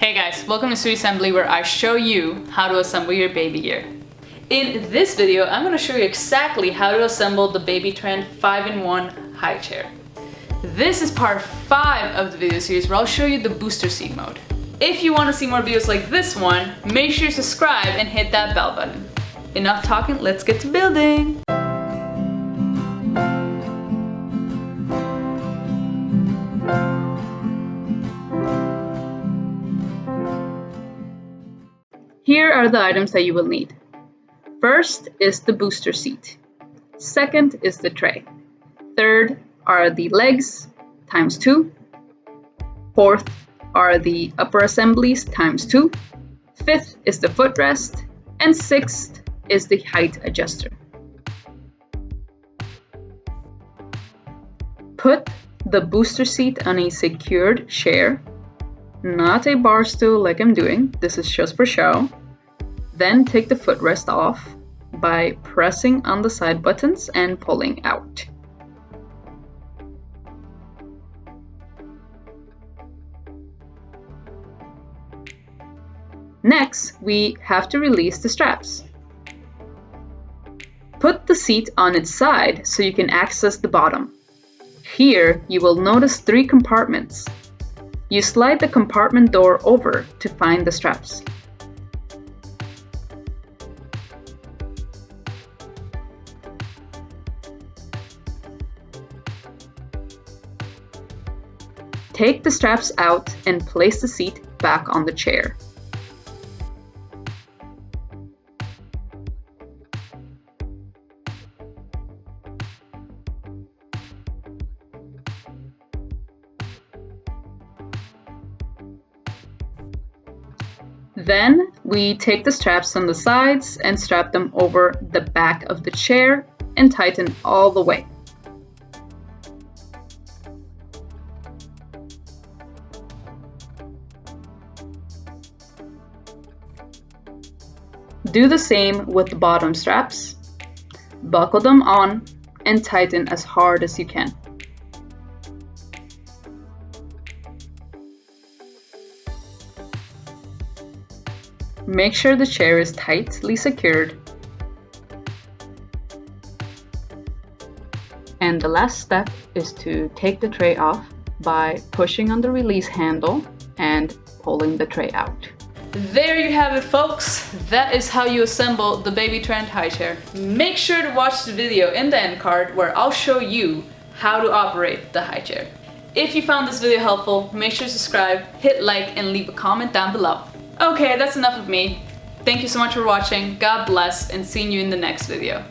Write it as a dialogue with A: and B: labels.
A: Hey guys, welcome to SweetieSembly, where I show you how to assemble your baby gear. In this video, I'm going to show you exactly how to assemble the babytrend 5-in-1 high chair. This is part 5 of the video series where I'll show you the booster seat mode. If you want to see more videos like this one, make sure to subscribe and hit that bell button. Enough talking, let's get to building! Here are the items that you will need. First is the booster seat. Second is the tray. Third are the legs times 2. Fourth are the upper assemblies times 2. Fifth is the footrest. And sixth is the height adjuster. Put the booster seat on a secured chair, not a bar stool like I'm doing. This is just for show. Then take the footrest off by pressing on the side buttons and pulling out. Next, we have to release the straps. Put the seat on its side so you can access the bottom. Here, you will notice 3 compartments. You slide the compartment door over to find the straps. Take the straps out and place the seat back on the chair. Then we take the straps on the sides and strap them over the back of the chair and tighten all the way. Do the same with the bottom straps. Buckle them on and tighten as hard as you can. Make sure the chair is tightly secured. And the last step is to take the tray off by pushing on the release handle and pulling the tray out. There you have it, folks. That is how you assemble the babytrend high chair. Make sure to watch the video in the end card where I'll show you how to operate the high chair. If you found this video helpful, make sure to subscribe, hit like, and leave a comment down below. Okay, that's enough of me. Thank you so much for watching. God bless, and seeing you in the next video.